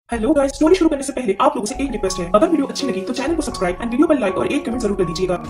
Hello guys, story शुरू करने से पहले आप लोगों से एक रिक्वेस्ट है। अगर वीडियो अच्छी लगी तो चैनल को सब्सक्राइब एंड वीडियो पर लाइक और एक कमेंट जरूर कर दीजिएगा।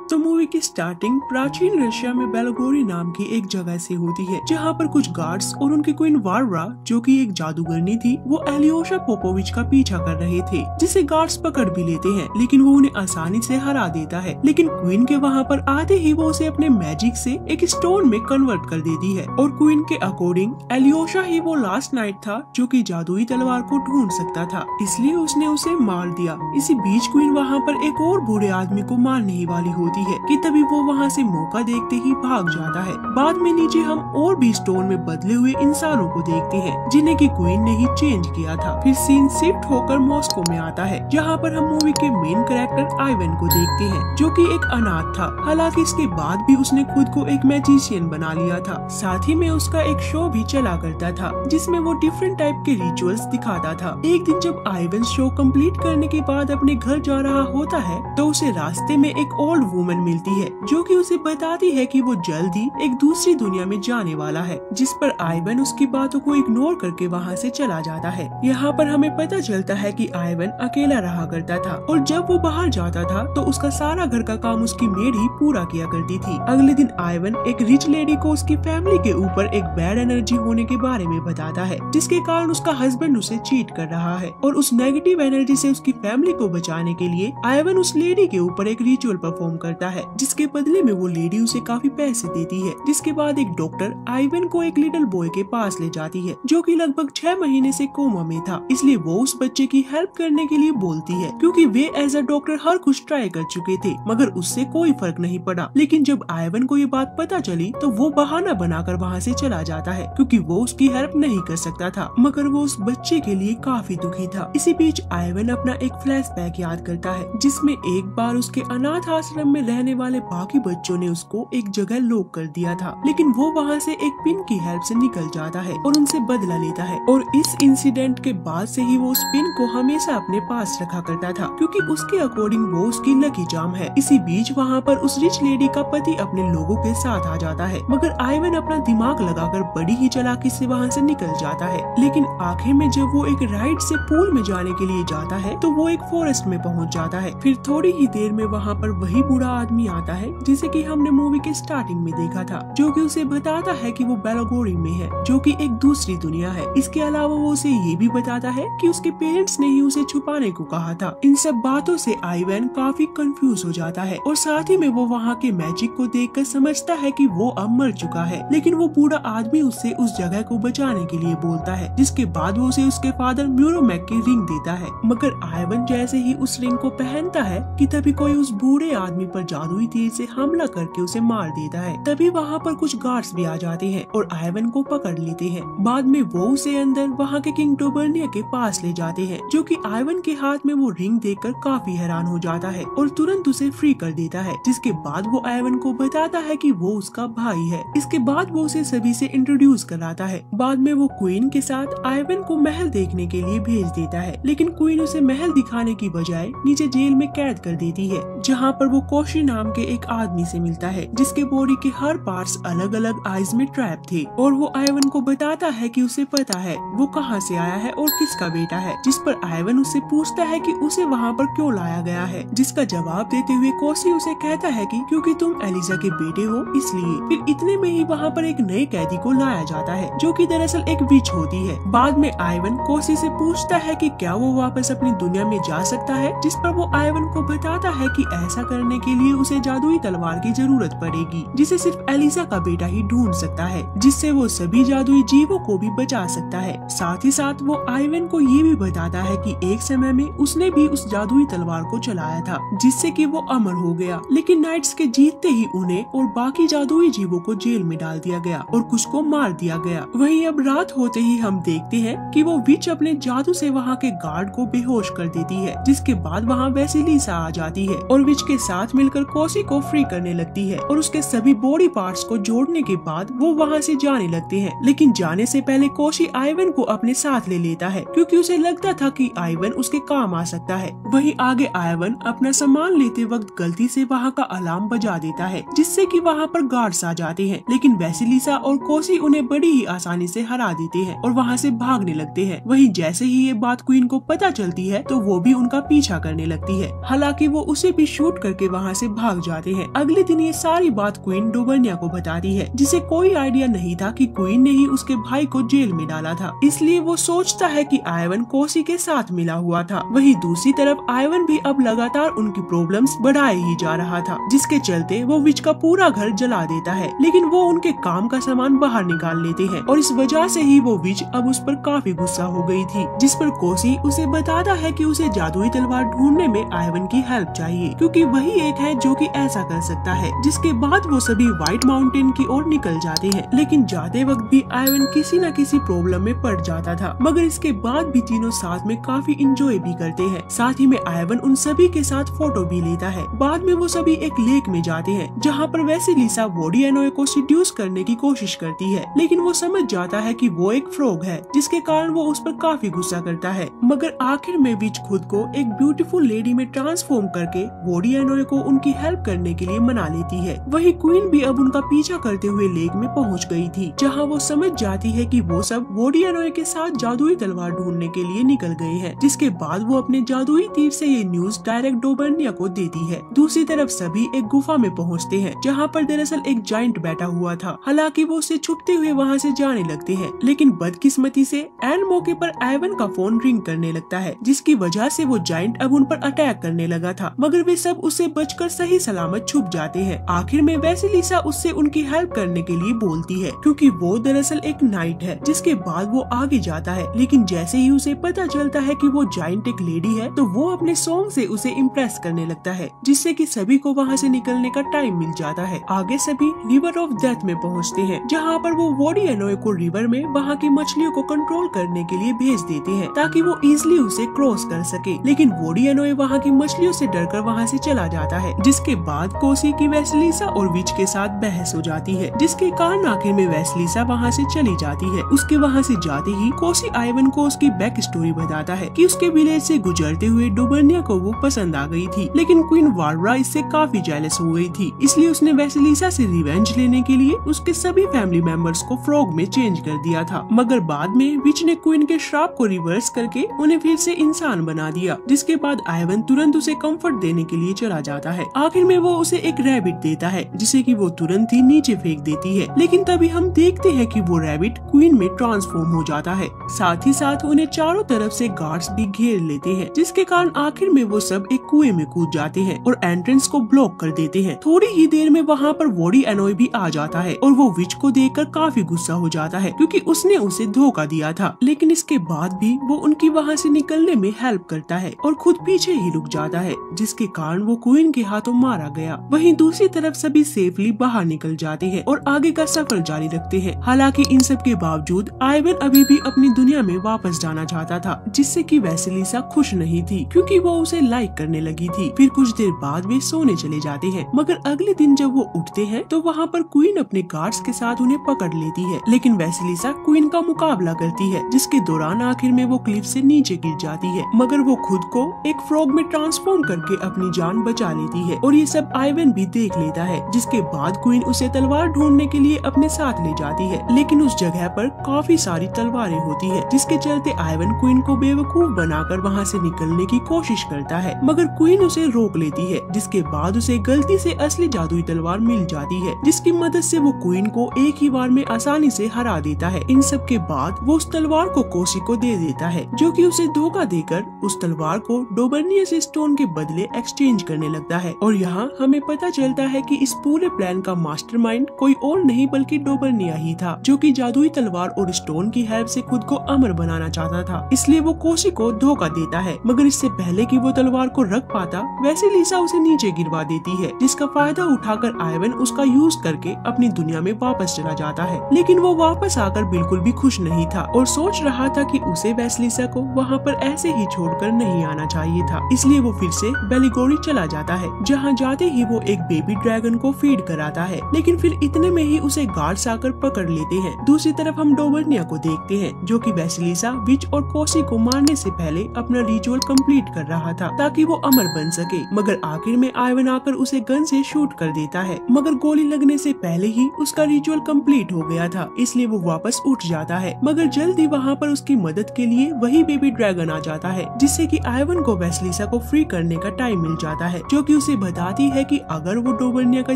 तो मूवी की स्टार्टिंग प्राचीन रशिया में बेलोगोरी नाम की एक जगह से होती है, जहाँ पर कुछ गार्ड्स और उनकी क्वीन वार्वरा, जो कि एक जादूगरनी थी, वो एलियोशा पोपोविच का पीछा कर रहे थे, जिसे गार्ड्स पकड़ भी लेते हैं, लेकिन वो उन्हें आसानी से हरा देता है। लेकिन क्वीन के वहाँ पर आते ही वो उसे अपने मैजिक से एक स्टोन में कन्वर्ट कर देती है, और क्वीन के अकॉर्डिंग एलियोशा ही वो लास्ट नाइट था जो कि जादुई तलवार को ढूंढ सकता था, इसलिए उसने उसे मार दिया। इसी बीच क्वीन वहाँ पर एक और बूढ़े आदमी को मारने ही वाली होती है कि तभी वो वहाँ से मौका देखते ही भाग जाता है। बाद में नीचे हम और भी स्टोन में बदले हुए इंसानों को देखते हैं, जिन्हें की क्वीन ने ही चेंज किया था। फिर सीन शिफ्ट होकर मॉस्को में आता है, जहाँ पर हम मूवी के मेन कैरेक्टर आइवन को देखते हैं, जो कि एक अनाथ था। हालांकि इसके बाद भी उसने खुद को एक मैजिशियन बना लिया था। साथ ही में उसका एक शो भी चला करता था, जिसमें वो डिफरेंट टाइप के रिचुअल्स दिखाता था। एक दिन जब आइवन शो कंप्लीट करने के बाद अपने घर जा रहा होता है, तो उसे रास्ते में एक ओल्ड वुमन मिलती है, जो कि उसे बताती है कि वो जल्द ही एक दूसरी दुनिया में जाने वाला है, जिस पर आइवन उसकी बातों को इग्नोर करके वहाँ से चला जाता है। यहाँ पर हमें पता चलता है कि आइवन अकेला रहा करता था, और जब वो बाहर जाता था तो उसका सारा घर का काम उसकी मेड ही पूरा किया करती थी। अगले दिन आइवन एक रिच लेडी को उसकी फैमिली के ऊपर एक बैड एनर्जी होने के बारे में बताता है, जिसके कारण उसका हस्बैंड उसे चीट कर रहा है, और उस नेगेटिव एनर्जी से उसकी फैमिली को बचाने के लिए आइवन उस लेडी के ऊपर एक रिचुअल परफॉर्म करता है, जिसके बदले में वो लेडी उसे काफी पैसे देती है। जिसके बाद एक डॉक्टर आइवन को एक लिटिल बॉय के पास ले जाती है, जो कि लगभग 6 महीने से कोमा में था, इसलिए वो उस बच्चे की हेल्प करने के लिए बोलती है, क्योंकि वे एज अ डॉक्टर हर कुछ ट्राई कर चुके थे, मगर उससे कोई फर्क नहीं पड़ा। लेकिन जब आइवन को ये बात पता चली तो वो बहाना बनाकर वहाँ से चला जाता है, क्योंकि वो उसकी हेल्प नहीं कर सकता था, मगर वो उस बच्चे के लिए काफी दुखी था। इसी बीच आइवन अपना एक फ्लैशबैक याद करता है, जिसमें एक बार उसके अनाथ आश्रम में रहने वाले बाकी बच्चों ने उसको एक जगह लॉक कर दिया था, लेकिन वो वहाँ से एक पिन की हेल्प से निकल जाता है और उनसे बदला लेता है। और इस इंसिडेंट के बाद से ही वो उस पिन को हमेशा अपने पास रखा करता था, क्योंकि उसके अकॉर्डिंग वो उसकी लकी चार्म है। इसी बीच वहाँ पर उस रिच लेडी का पति अपने लोगों के साथ आ जाता है, मगर आइवन अपना दिमाग लगाकर बड़ी ही चालाकी से वहाँ से निकल जाता है। लेकिन आखिर में जब वो एक राइड से पूल में जाने के लिए जाता है, तो वो एक फॉरेस्ट में पहुँच जाता है। फिर थोड़ी ही देर में वहाँ पर वही बूढ़ा आदमी आता है, जिसे कि हमने मूवी के स्टार्टिंग में देखा था, जो कि उसे बताता है कि वो बेलोगोरी में है, जो कि एक दूसरी दुनिया है। इसके अलावा वो उसे ये भी बताता है कि उसके पेरेंट्स ने ही उसे छुपाने को कहा था। इन सब बातों से आइवन काफी कंफ्यूज हो जाता है, और साथ ही में वो वहाँ के मैजिक को देखकर समझता है कि वो अब मर चुका है। लेकिन वो बूढ़ा आदमी उससे उस जगह को बचाने के लिए बोलता है, जिसके बाद वो उसे उसके फादर म्यूरोमैक की रिंग देता है। मगर आइवन जैसे ही उस रिंग को पहनता है कि तभी कोई उस बूढ़े आदमी पर जादुई तीर से हमला करके उसे मार देता है। तभी वहाँ पर कुछ गार्ड्स भी आ जाते हैं और आइवन को पकड़ लेते हैं। बाद में वो उसे अंदर वहाँ के किंग डोबर्निया के पास ले जाते हैं, जो कि आइवन के हाथ में वो रिंग देखकर काफी हैरान हो जाता है और तुरंत उसे फ्री कर देता है। जिसके बाद वो आइवन को बताता है कि वो उसका भाई है। इसके बाद वो उसे सभी से इंट्रोड्यूस कराता है। बाद में वो क्वीन के साथ आइवन को महल देखने के लिए भेज देता है, लेकिन क्वीन उसे महल दिखाने की बजाय नीचे जेल में कैद कर देती है, जहाँ पर वो कोशी नाम के एक आदमी से मिलता है, जिसके बॉडी के हर पार्ट्स अलग अलग आइज में ट्रैप थे। और वो आइवन को बताता है कि उसे पता है वो कहाँ से आया है और किसका बेटा है, जिस पर आइवन उससे पूछता है कि उसे वहाँ पर क्यों लाया गया है, जिसका जवाब देते हुए कोशी उसे कहता है कि क्योंकि तुम एलिजा के बेटे हो इसलिए। फिर इतने में ही वहाँ पर एक नए कैदी को लाया जाता है, जो कि दरअसल एक विच होती है। बाद में आइवन कोशी से पूछता है कि क्या वो वापस अपनी दुनिया में जा सकता है, जिस पर वो आइवन को बताता है कि ऐसा करने के लिए उसे जादुई तलवार की जरूरत पड़ेगी, जिसे सिर्फ एलिजा का बेटा ही ढूंढ सकता है, जिससे वो सभी जादुई जीवों को भी बचा सकता है। साथ ही साथ वो आइवन को ये भी बताता है कि एक समय में उसने भी उस जादुई तलवार को चलाया था, जिससे कि वो अमर हो गया, लेकिन नाइट्स के जीतते ही उन्हें और बाकी जादुई जीवों को जेल में डाल दिया गया और कुछ को मार दिया गया। वहीं अब रात होते ही हम देखते हैं कि वो विच अपने जादू से वहाँ के गार्ड को बेहोश कर देती है, जिसके बाद वहाँ वेसिलीसा आ जाती है और विच के साथ मिलकर कोसी को फ्री करने लगती है और उसके सभी बॉडी पार्ट्स को जोड़ने के बाद वो वहाँ से जाने लगते हैं। लेकिन जाने से पहले कोसी आइवन को अपने साथ ले लेता है क्योंकि उसे लगता था कि आइवन उसके काम आ सकता है। वहीं आगे आइवन अपना सामान लेते वक्त गलती से वहाँ का अलार्म बजा देता है जिससे कि वहाँ पर गार्ड्स आ जाते हैं। लेकिन वैसिलिसा और कोसी उन्हें बड़ी ही आसानी से हरा देते हैं और वहाँ से भागने लगते हैं। वहीं जैसे ही ये बात क्वीन को पता चलती है तो वो भी उनका पीछा करने लगती है। हालांकि वो उसे भी शूट करके वहाँ से भाग जाते हैं। अगले दिन ये सारी बात क्वीन डोबर्निया को बताती है जिसे कोई आइडिया नहीं था कि क्वीन ने ही उसके भाई को जेल में डाला था। इसलिए वो सोचता है कि आइवन कोसी के साथ मिला हुआ था। वहीं दूसरी तरफ आइवन भी अब लगातार उनकी प्रॉब्लम्स बढ़ाए ही जा रहा था जिसके चलते वो विच का पूरा घर जला देता है। लेकिन वो उनके काम का सामान बाहर निकाल लेते हैं और इस वजह से ही वो विच अब उस पर काफी गुस्सा हो गई थी, जिस पर कोसी उसे बताता है कि उसे जादुई तलवार ढूंढने में आइवन की हेल्प चाहिए क्योंकि वही एक है जो कि ऐसा कर सकता है। जिसके बाद वो सभी व्हाइट माउंटेन की ओर निकल जाते हैं। लेकिन जाते वक्त भी आइवन किसी न किसी प्रॉब्लम में पड़ जाता था, मगर इसके बाद भी तीनों साथ में काफी इंजॉय भी करते हैं। साथ ही में आइवन उन सभी के साथ फोटो भी लेता है। बाद में वो सभी एक लेक में जाते हैं जहाँ पर वैसिलिसा वोडियानोए को सीड्यूस करने की कोशिश करती है, लेकिन वो समझ जाता है कि वो एक फ्रॉग है जिसके कारण वो उस पर काफी गुस्सा करता है। मगर आखिर में विच खुद को एक ब्यूटीफुल लेडी में ट्रांसफॉर्म करके वोडियानोए को उनकी हेल्प करने के लिए मना लेती है। वही क्वीन भी अब उनका पीछा करते हुए लेक में पहुंच गई थी जहां वो समझ जाती है कि वो सब वोडियानोए के साथ जादुई तलवार ढूंढने के लिए निकल गए हैं। जिसके बाद वो अपने जादुई तीर से ये न्यूज डायरेक्ट डोबर्निया को देती है। दूसरी तरफ सभी एक गुफा में पहुंचते हैं जहां पर दरअसल एक जायंट बैठा हुआ था। हालांकि वो उसे छुपते हुए वहां से जाने लगते हैं, लेकिन बदकिस्मती से एन मौके पर आइवन का फोन रिंग करने लगता है जिसकी वजह से वो जायंट अब उन पर अटैक करने लगा था। मगर वे सब उससे बचकर सही सलामत छुप जाते हैं। आखिर में वैसिलिसा उससे उनकी हेल्प करने के लिए बोलती है क्योंकि वो दरअसल एक नाइट है। जिसके बाद वो आगे जाता है, लेकिन जैसे ही उसे पता चलता है कि वो जायंट एक लेडी है तो वो अपने सॉन्ग से उसे इम्प्रेस करने लगता है, जिससे कि सभी को वहाँ से निकलने का टाइम मिल जाता है। आगे सभी रिवर ऑफ डेथ में पहुँचते हैं जहाँ पर वो वोडियानोए को रिवर में वहाँ की मछलियों को कंट्रोल करने के लिए भेज देते हैं ताकि वो इजिली उसे क्रॉस कर सके। लेकिन वोडियानोए वहाँ की मछलियों से डरकर वहाँ से चला जाता है, जिसके बाद कोसी की वैसिलिसा और विच के साथ बहस हो जाती है, जिसके कारण आखिर में वैसिलिसा वहाँ से चली जाती है। उसके वहाँ से जाते ही कोसी आइवन को उसकी बैक स्टोरी बताता है कि उसके विलेज से गुजरते हुए डोबर्निया को वो पसंद आ गई थी, लेकिन क्वीन वार्बरा इससे काफी जेलस हो गई थी। इसलिए उसने वैसिलिसा से रिवेंज लेने के लिए उसके सभी फैमिली मेंबर्स को फ्रॉग में चेंज कर दिया था। मगर बाद में विच ने क्वीन के श्राप को रिवर्स करके उन्हें फिर से इंसान बना दिया, जिसके बाद आइवन तुरंत उसे कंफर्ट देने के लिए चला जाता है। आखिर में वो उसे एक रैबिट देता है जिसे कि वो तुरंत ही नीचे फेंक देती है, लेकिन तभी हम देखते हैं कि वो रैबिट क्वीन में ट्रांसफॉर्म हो जाता है। साथ ही साथ उन्हें चारों तरफ से गार्ड्स भी घेर लेते हैं, जिसके कारण आखिर में वो सब एक कुएं में कूद जाते हैं और एंट्रेंस को ब्लॉक कर देते हैं। थोड़ी ही देर में वहाँ पर वोडियानोए भी आ जाता है और वो विच को देखकर काफी गुस्सा हो जाता है क्योंकि उसने उसे धोखा दिया था। लेकिन इसके बाद भी वो उनकी वहाँ से निकलने में हेल्प करता है और खुद पीछे ही रुक जाता है, जिसके कारण वो क्वीन के हाथों मारा गया। वहीं दूसरी तरफ सभी सेफली बाहर निकल जाते हैं और आगे का सफर जारी रखते हैं। हालांकि इन सब के बावजूद आइवन अभी भी अपनी दुनिया में वापस जाना चाहता था, जिससे कि वैसिलिसा खुश नहीं थी क्योंकि वो उसे लाइक करने लगी थी। फिर कुछ देर बाद वे सोने चले जाते हैं, मगर अगले दिन जब वो उठते हैं तो वहाँ पर क्वीन अपने गार्ड्स के साथ उन्हें पकड़ लेती है। लेकिन वैसिलिसा क्वीन का मुकाबला करती है, जिसके दौरान आखिर में वो क्लिफ से नीचे गिर जाती है, मगर वो खुद को एक फ्रॉग में ट्रांसफॉर्म करके अपनी जान बचा लेती है और ये सब आइवन भी देख लेता है। जिसके बाद क्वीन उसे तलवार ढूंढने के लिए अपने साथ ले जाती है, लेकिन उस जगह पर काफी सारी तलवारें होती है, जिसके चलते आइवन क्वीन को बेवकूफ बनाकर वहाँ से निकलने की कोशिश करता है, मगर क्वीन उसे रोक लेती है। जिसके बाद उसे गलती से असली जादुई तलवार मिल जाती है, जिसकी मदद से वो क्वीन को एक ही बार में आसानी से हरा देता है। इन सब के बाद वो उस तलवार को कोसी को दे देता है, जो कि उसे धोखा देकर उस तलवार को डोबर्निया से स्टोन के बदले एक्सचेंज करने लगता है। और यहाँ हमें पता चलता है कि इस पूरे प्लान का मास्टरमाइंड कोई और नहीं बल्कि डोबर्निया ही था, जो कि जादुई तलवार और स्टोन की हेल्प से खुद को अमर बनाना चाहता था। इसलिए वो कोसी को धोखा देता है, मगर इससे पहले कि वो तलवार को रख पाता वैसिलिसा उसे नीचे गिरवा देती है, जिसका फायदा उठाकर आइवन उसका यूज करके अपनी दुनिया में वापस चला जाता है। लेकिन वो वापस आकर बिल्कुल भी खुश नहीं था और सोच रहा था कि उसे वैसिलिसा को वहाँ पर ऐसे ही छोड़कर नहीं आना चाहिए था। इसलिए वो फिर से बेलिगोरी चला जाता है, जहाँ जाते ही वो एक बेबी ड्रैगन को फीड कराता है, लेकिन फिर इतने में ही उसे गार्ड्स आकर पकड़ लेते हैं। दूसरी तरफ हम डोबर्निया को देखते हैं जो कि वैसिलिसा, विच और कोसी को मारने से पहले अपना रिचुअल कंप्लीट कर रहा था ताकि वो अमर बन सके, मगर आखिर में आयवन आकर उसे गन से शूट कर देता है, मगर गोली लगने से पहले ही उसका रिचुअल कंप्लीट हो गया था, इसलिए वो वापस उठ जाता है। मगर जल्दी वहाँ पर उसकी मदद के लिए वही बेबी ड्रैगन आ जाता है, जिससे कि आयवन को वैसिलिसा को फ्री करने का टाइम मिल जाता है, जो कि उसे बताती है कि अगर वो डोबर्निया का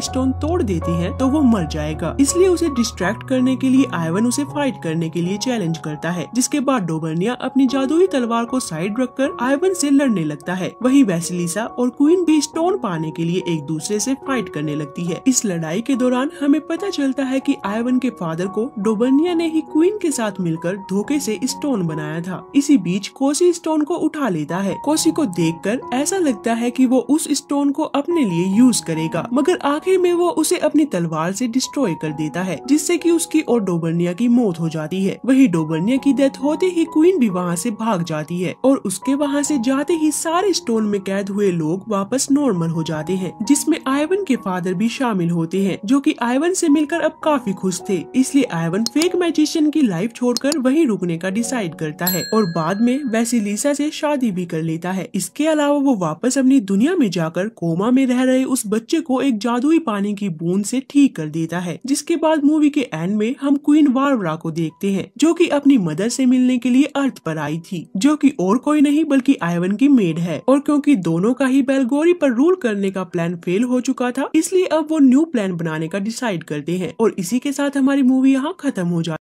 स्टोन तोड़ देती है तो वो मर जाएगा। इसलिए उसे डिस्ट्रैक्ट करने के लिए आयवन उसे फाइट करने के लिए चैलेंज करता है, जिसके बाद डोबर्निया अपनी जादुई तलवार को साइड रखकर आयवन से लड़ने लगता है। वहीं वैसिलिसा और क्वीन भी स्टोन पाने के लिए एक दूसरे से फाइट करने लगती है। इस लड़ाई के दौरान हमें पता चलता है कि आयवन के फादर को डोबर्निया ने ही क्वीन के साथ मिलकर धोखे से स्टोन बनाया था। इसी बीच कोसी स्टोन को उठा लेता है। कोसी को देखकर ऐसा लगता है कि वो उस स्टोन को अपने लिए यूज करेगा, मगर आखिर में वो उसे अपनी तलवार से डिस्ट्रॉय कर देता है, जिससे कि उसकी और डोबर्निया की मौत हो जाती है। वही डोबर्निया की डेथ होते ही क्वीन भी वहाँ से भाग जाती है और उसके वहाँ से जाते ही सारे स्टोन में कैद हुए लोग वापस नॉर्मल हो जाते हैं, जिसमें आयवन के फादर भी शामिल होते हैं, जो कि आयवन से मिलकर अब काफी खुश थे। इसलिए आयवन फेक मैजिशियन की लाइफ छोड़कर वहीं रुकने का डिसाइड करता है और बाद में वैसिलिसा से शादी भी कर लेता है। इसके अलावा वो वापस अपनी दुनिया में जाकर कोमा में रह रहे उस बच्चे को एक जादुई पानी की बूंद से ठीक कर देता है। जिसके बाद मूवी के एंड में हम क्वीन वारवरा को देखते हैं, जो कि अपनी मदर से मिलने के लिए अर्थ पर आई थी, जो कि और कोई नहीं बल्कि आयवन की मेड है। और क्योंकि दोनों का ही बेलगोरी पर रूल करने का प्लान फेल हो चुका था, इसलिए अब वो न्यू प्लान बनाने का डिसाइड करते हैं और इसी के साथ हमारी मूवी यहाँ खत्म हो जाती है।